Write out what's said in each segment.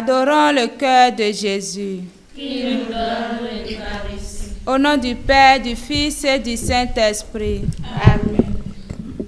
Adorons le cœur de Jésus. Qui nous donne l'Eucharistie. Au nom du Père, du Fils et du Saint-Esprit. Amen.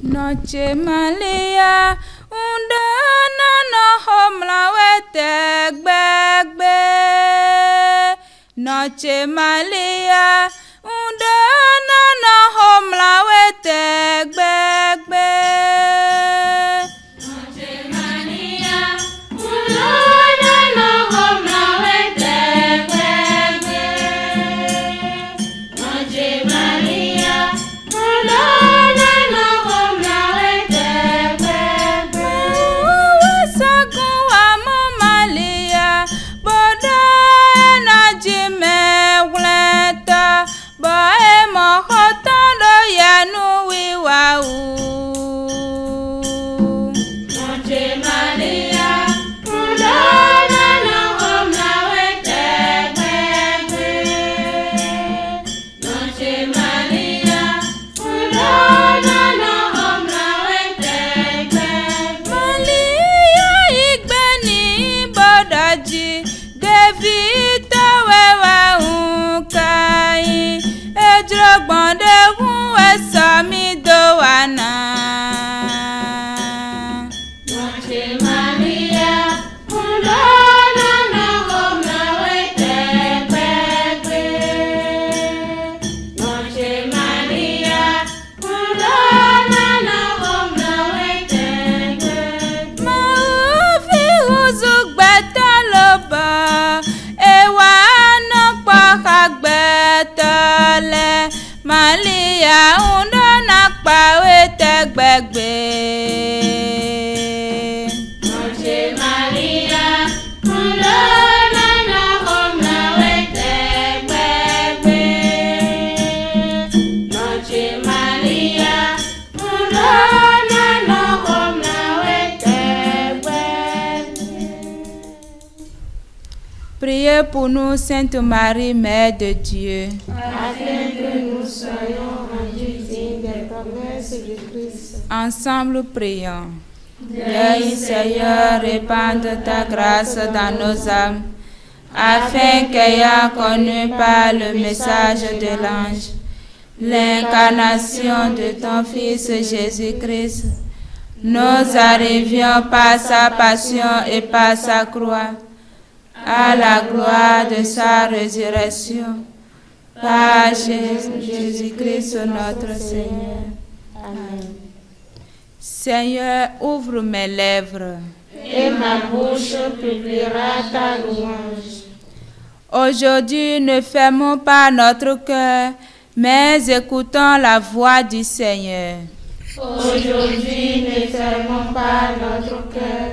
Noche Malia, undana no homla wete gbegbe. Noche Malia, undana no homla wete gbegbe. Malia undona kpawe tegbegbe. Noche Maria, undona no homla tegbegbe. Noche Maria, undona no homla tegbegbe. Priez pour nous, Sainte Marie, Mère de Dieu. Afin que nous soyons rendus dignes des promesses de Christ. Ensemble, prions. Viens, Seigneur, répande ta grâce dans nos âmes, afin qu'ayant connu par le message de l'ange l'incarnation de ton Fils Jésus-Christ, nous arrivions par sa passion et par sa croix à la gloire de sa résurrection. Par Jésus-Christ notre Seigneur. Amen. Seigneur, ouvre mes lèvres. Et ma bouche publiera ta louange. Aujourd'hui, ne fermons pas notre cœur, mais écoutons la voix du Seigneur. Aujourd'hui, ne fermons pas notre cœur,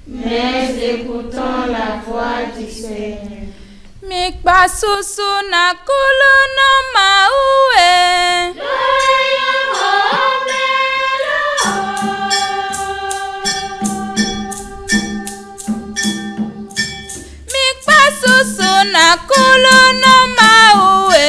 mais écoutons la voix du Seigneur. Mikpa susu na kulu no mauwe. Mikpa susu na kulu no mauwe.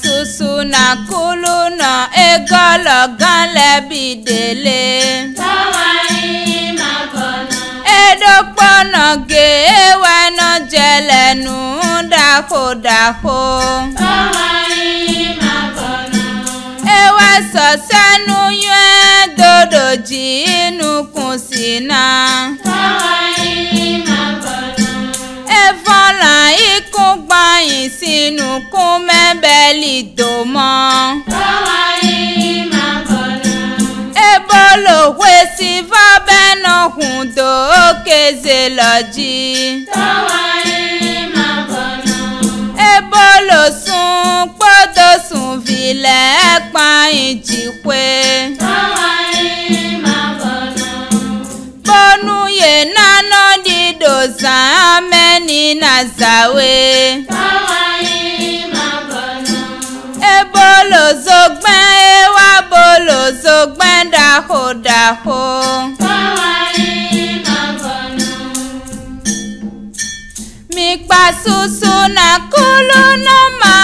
Susu na kulu na egolo gan lebi dele. Edokpono ge ewe no jelenu dako dako. Ewe sosenu yue dodoji inu kusina. Evola ikugbayin sinu kumebeli domo. Ebolo wesi vabeno hundo okeze loji. Ebolo sun podo sun vile pa injikwe. Bonu ye nano dido zameni nazawe. Ebolo zogben ewa bolo zogben daho daho. Mikpa susu na kulu no ma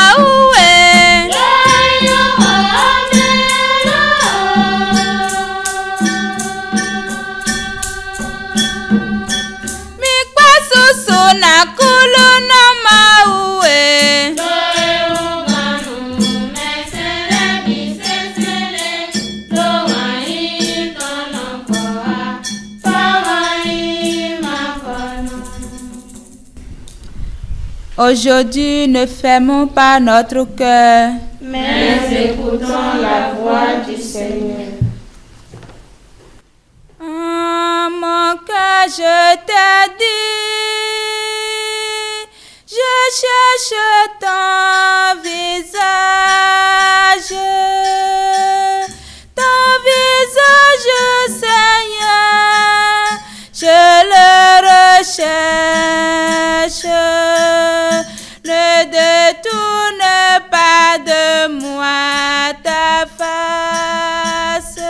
Aujourd'hui, ne fermons pas notre cœur, mais écoutons la voix du Seigneur. En mon cœur, je t'ai dit, je cherche ton visage, Seigneur, je le recherche. Ne détourne pas de moi ta face.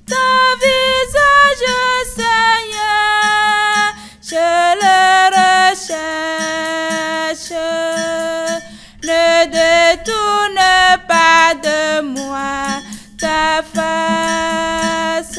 Ton visage, Seigneur, je le recherche. Ne détourne pas de moi ta face.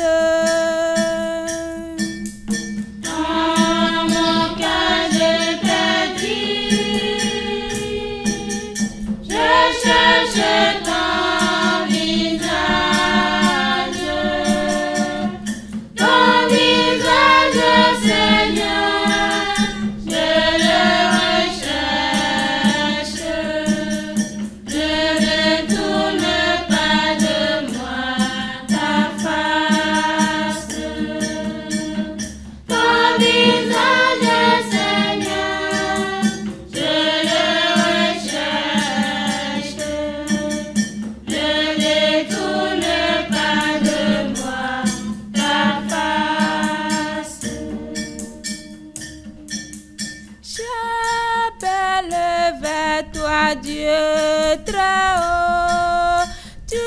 Dieu très haut, tu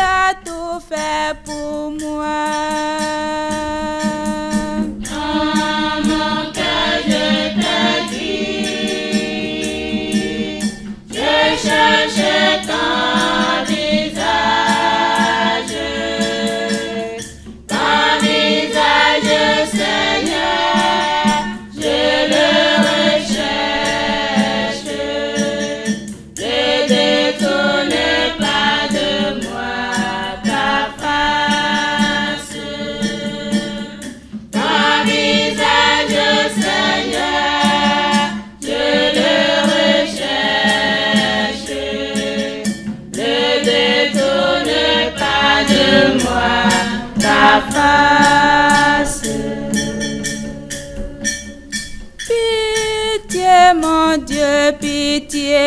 as tout fait pour moi. Dans mon cœur je t'ai dit, je cherche ton visage, Seigneur, je le recherche. Ne détourne pas de moi ta face. Ton visage, Seigneur, je le recherche. Ne détourne pas de moi ta face. Pitié, mon Dieu, pitié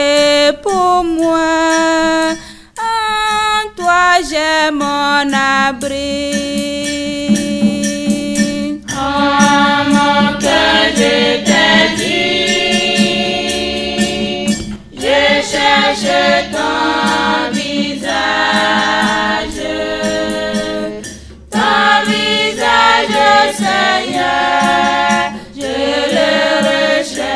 pour moi. En toi j'ai mon abri. En mon cœur je t'ai dit, je cherche ton visage, Seigneur, je le recherche.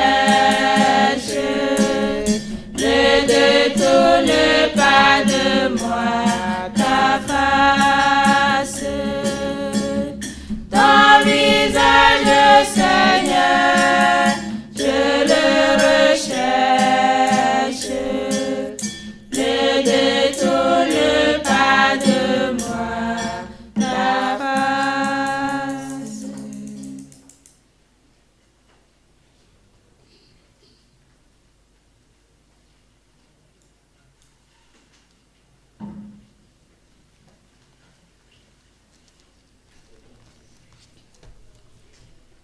Ne détourne pas de moi ta face. Ton visage, Seigneur, je le recherche. Ne détourne pas de moi ta face.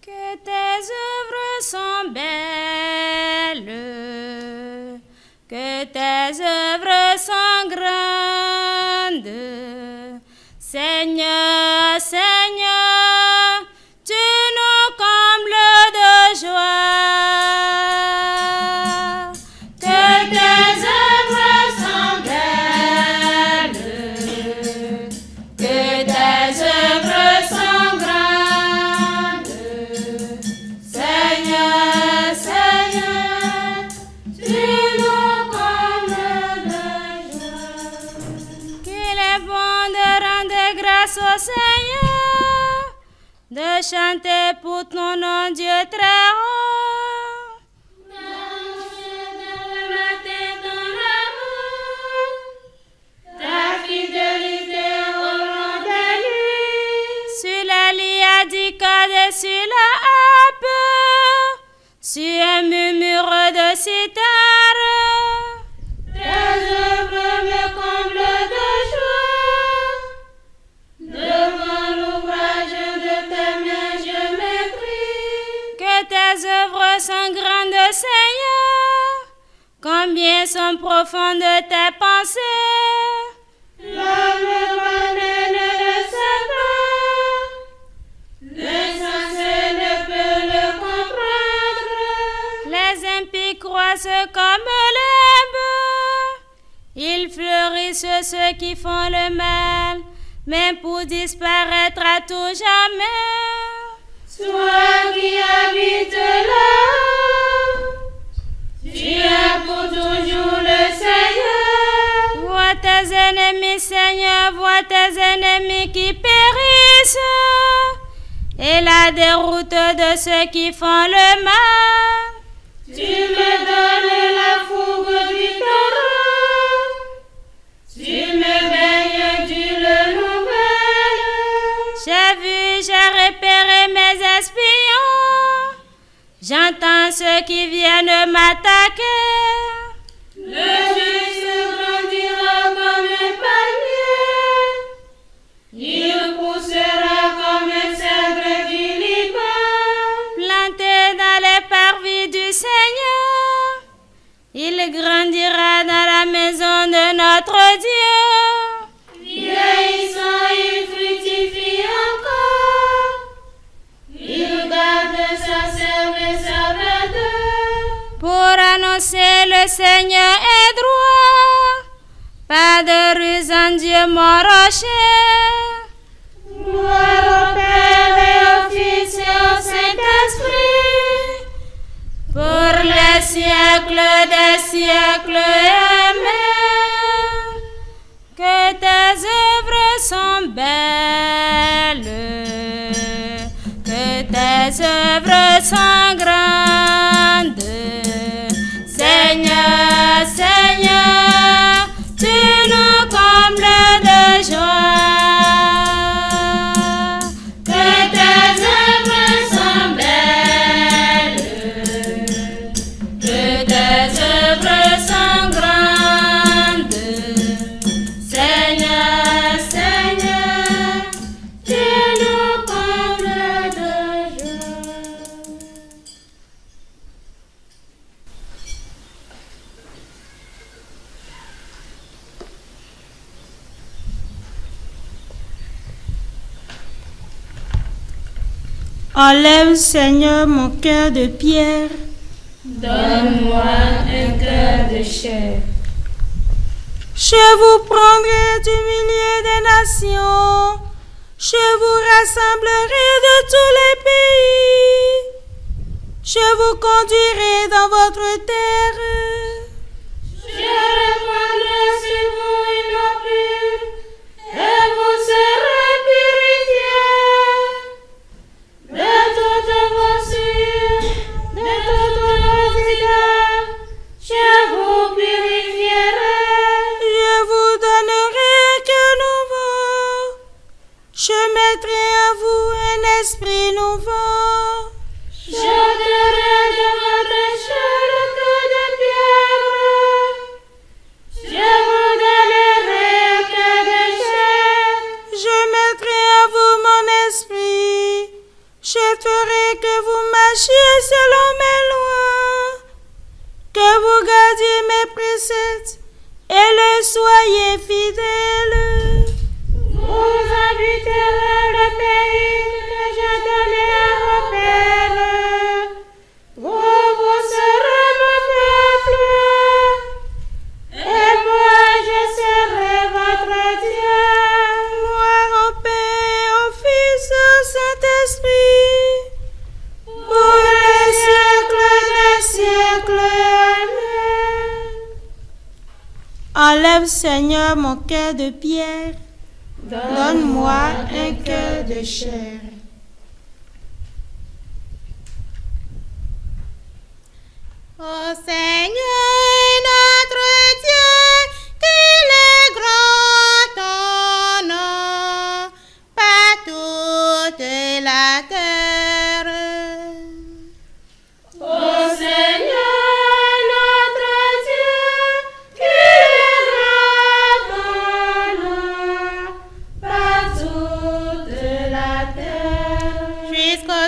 Que tes œuvres sont belles, que tes œuvres sont grandes. Seigneur, Seigneur, tu nous combles de joie. Que tes œuvres sont belles, que tes œuvres sont grandes. Seigneur, Seigneur, tu nous combles de joie. Qu'il est bon de rendre grâce au Seigneur, de chanter pour ton nom, Dieu très haut. Le matin, ton amour, ta fidélité au long des nuits. Sur la lia du corps et sur la harpe, sur un murmure de cithare. Tes œuvres me comblent de joie. Devant l'ouvrage de tes mains, je m'écrie. Que tes œuvres sont grandes, Seigneur. Combien sont profondes tes pensées. L'homme borné ne le sait pas. L'insensé ne peut le comprendre. Les impies croissent comme l'herbe. Ils fleurissent ceux qui font le mal, mais pour disparaître à tout jamais. Toi qui habites là-haut, tu es pour toujours le Seigneur. Vois tes ennemis, Seigneur, vois tes ennemis qui périssent, et la déroute de ceux qui font le mal. Tu me donnes la fougue du torrent, tu me baignes d'huile nouvelle. J'ai vu, j'ai repéré mes espions, j'entends ceux qui viennent m'attaquer. Le juste grandira comme un palmier, il poussera comme un cèdre du Liban. Planté dans les parvis du Seigneur, il grandira dans la maison de notre Dieu. Vieillissant, il fructifie encore, il garde sa sève et sa verdeur. Pour annoncer le Seigneur est droit, pas de ruse en Dieu mon rocher. Gloire au Père et au Fils et au Saint-Esprit, Pour les siècles des siècles, Amen. Que tes œuvres sont belles, que tes œuvres sont grandes. Seigneur, Seigneur, tu nous combles de joie. que tes œuvres sont belles, Que tes œuvres sont grandes. Seigneur, Seigneur, tu nous combles de joie. Enlève, Seigneur, mon cœur de pierre. Donne-moi un cœur de chair. Je vous prendrai du milieu des nations. Je vous rassemblerai de tous les pays. Je vous conduirai dans votre terre. Je répandrai sur vous une eau pure, et vous serez purifiés. De toutes vos souillures, de toutes vos idées, je vous purifierai. Je vous donnerai un cœur nouveau. Je mettrai en vous un esprit nouveau. J'ôterai de votre chair le cœur de pierre. Je vous donnerai un cœur de chair. Je mettrai en vous mon esprit. Je ferai que vous marchiez selon mes lois, que vous gardiez mes préceptes et le soyez fidèles. Vous habiterez le pays que j'ai donné à vos pères. Vous serez mon peuple, et moi je serai votre Dieu. Gloire au Père, au Fils et au Saint-Esprit, pour les siècles des siècles. Amen. Enlève, Seigneur, mon cœur de pierre. Donne-moi un cœur de chair. Ô Seigneur, notre Dieu, qu'il est grand ton nom par toute la terre. Ô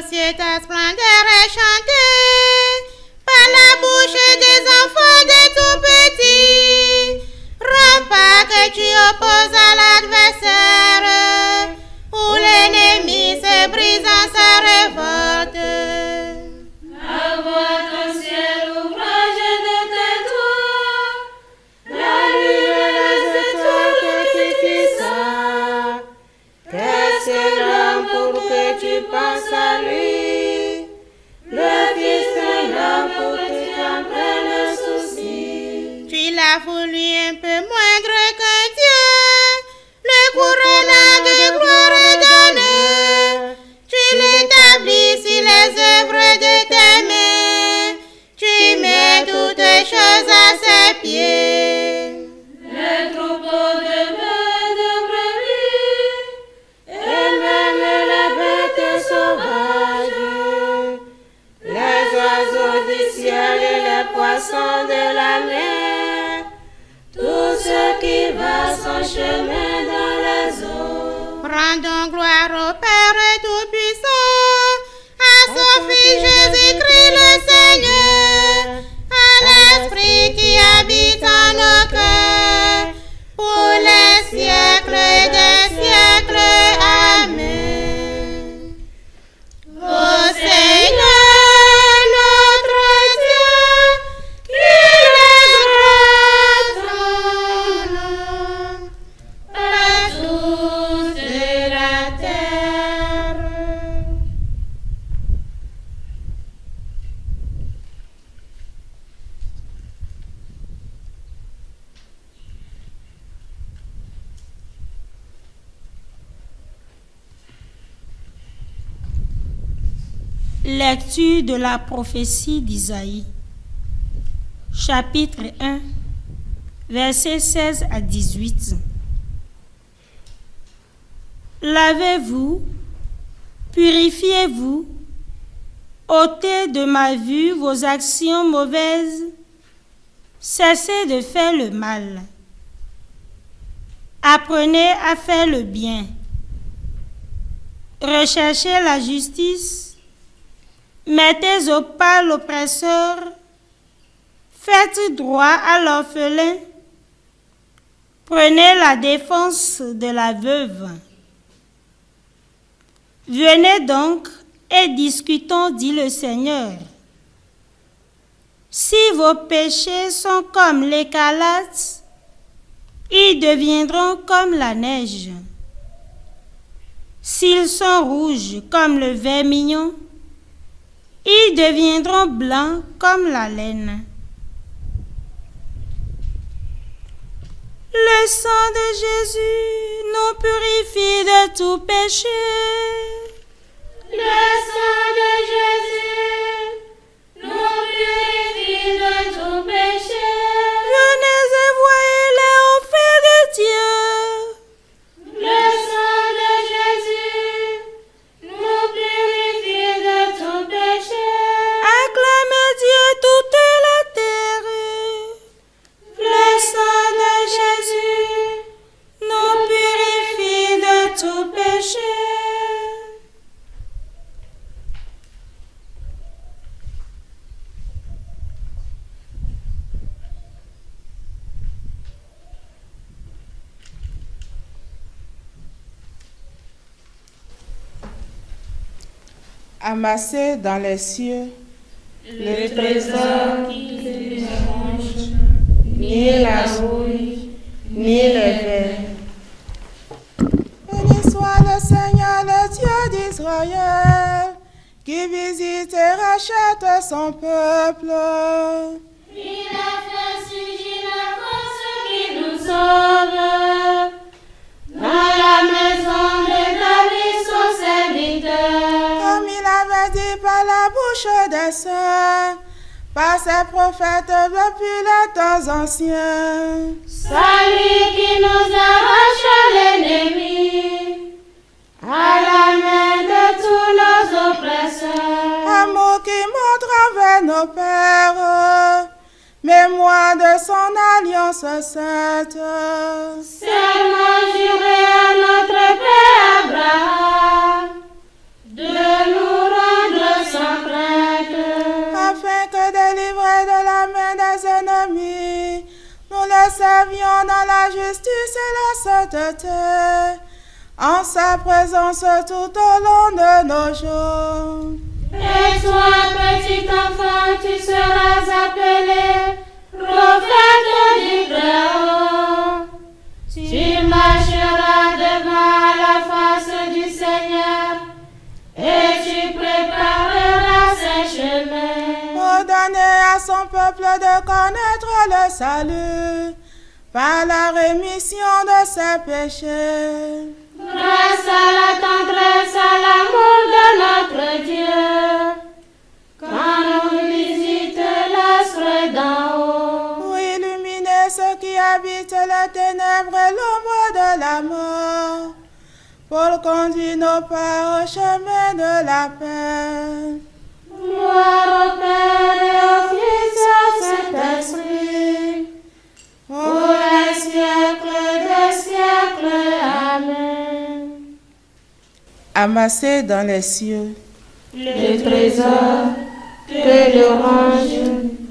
cieux ta splendeur est chantée par la bouche des enfants des tout petits. Rends pas que tu opposes à l'adversaire, où l'ennemi se brise en sa révolte. Envoie ton ciel ouvrage de tes doigts, la lune et les étoiles qui ça. Qu'est-ce que l'homme pour que tu penses à lui, le Fils de l'homme pour que tu en prennes souci. Tu l'as voulu un peu moindre qu'un Dieu, le couronnant de gloire et d'honneur. Tu l'établis sur les œuvres de tes mains, tu mets toutes choses à ses pieds. Les troupeaux de bœufs, de brebis, et même les bêtes sauvages, les oiseaux du ciel et les poissons de la mer, tout ce qui va son chemin dans les eaux. Rendons gloire au Père Tout-Puissant, à son Fils Jésus-Christ le Seigneur, à l'Esprit qui habite en nos cœurs, pour les siècles des siècles. Amen. Ô Seigneur, notre Dieu, qu'il est grand ton nom, partout sur la terre. Lecture de la prophétie d'Isaïe, chapitre 1, versets 16 à 18. Lavez-vous, purifiez-vous, ôtez de ma vue vos actions mauvaises, cessez de faire le mal. Apprenez à faire le bien, recherchez la justice, mettez au pas l'oppresseur, faites droit à l'orphelin, prenez la défense de la veuve. Venez donc et discutons, dit le Seigneur. Si vos péchés sont comme l'écarlate, ils deviendront comme la neige. S'ils sont rouges comme le vermillon, ils deviendront blancs comme la laine. Le sang de Jésus nous purifie de tout péché. Le sang de Jésus nous purifie de tout péché. Venez et voyez-les au fait de Dieu. Le sang de Jésus nous purifie de tout péché. Acclamez Dieu toute la terre. Le sang de Jésus Nous purifie de tout péché. Amassez dans les cieux le trésor qui ne mange ni la rouille, ni les vers. Béni soit le Seigneur, le Dieu d'Israël, qui visite et rachète son peuple. Il a fait surgir la force qui nous sauve. Dans la maison de David, son serviteur. Comme il avait dit par la bouche des saints, par ses prophètes depuis les temps anciens. Celui qui nous arrache l'ennemi, à la main de tous nos oppresseurs. Amour qui montre envers nos pères, mémoire de son alliance sainte. Serment juré à notre Père Abraham, de nous rendre servions dans la justice et la sainteté, en sa présence tout au long de nos jours. Et toi, petit enfant, tu seras appelé prophète du Très-Haut. Tu marcheras devant la face du Seigneur et tu prépareras ses chemins. Pour donner à son peuple de connaître le salut par la rémission de ses péchés. Grâce à la tendresse, à l'amour de notre Dieu, quand nous visite l'astre d'en haut. Pour illuminer ceux qui habitent les ténèbres et l'ombre de la mort, pour conduire nos pas au chemin de la paix. Gloire au Père et au Fils et au Saint-Esprit, pour les siècles des siècles. Amen. Amassés dans les cieux, Le trésor que l'orange,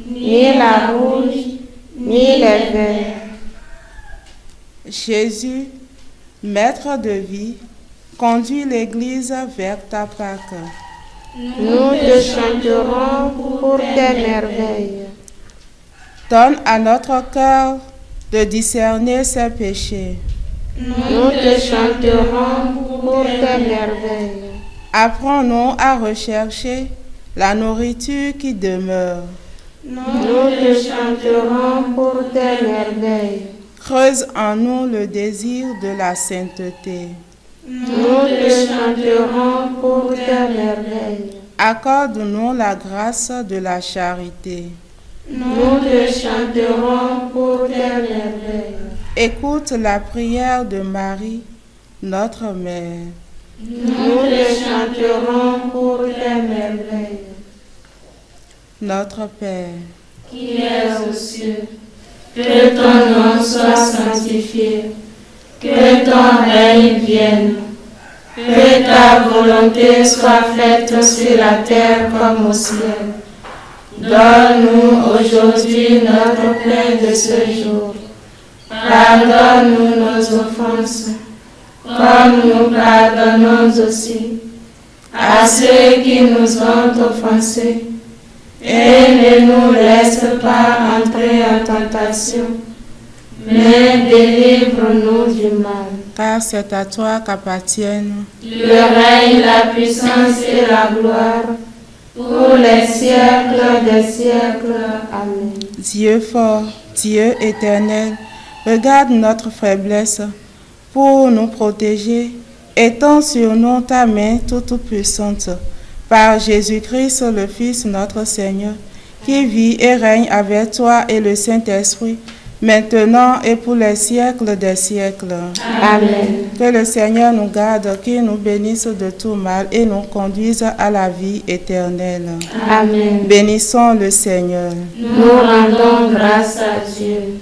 ni la rouge, ni les verts. Jésus, Maître de vie, conduis l'Église vers ta Pâque. Nous te chanterons pour tes merveilles. Donne à notre cœur de discerner ses péchés. Nous te chanterons pour tes merveilles. Apprends-nous à rechercher la nourriture qui demeure. Nous te chanterons pour tes merveilles. Creuse en nous le désir de la sainteté. Nous te chanterons pour tes merveilles. Accorde-nous la grâce de la charité. Nous te chanterons pour tes merveilles. Écoute la prière de Marie, notre Mère. Nous te chanterons pour tes merveilles. Notre Père, Qui es aux cieux, que ton nom soit sanctifié, que ton règne vienne, que ta volonté soit faite sur la terre comme au ciel. Donne-nous aujourd'hui notre pain de ce jour. Pardonne-nous nos offenses, comme nous pardonnons aussi à ceux qui nous ont offensés. Et ne nous laisse pas entrer en tentation, mais délivre-nous du mal. car c'est à toi qu'appartiennent Le règne, la puissance et la gloire, pour les siècles des siècles. Amen. Dieu fort, Dieu éternel, regarde notre faiblesse pour nous protéger. Étends sur nous ta main toute puissante. Par Jésus-Christ, le Fils notre Seigneur, qui vit et règne avec toi et le Saint-Esprit, maintenant et pour les siècles des siècles. Amen. Que le Seigneur nous garde, qu'il nous bénisse de tout mal et nous conduise à la vie éternelle. Amen. Bénissons le Seigneur. Nous rendons grâce à Dieu.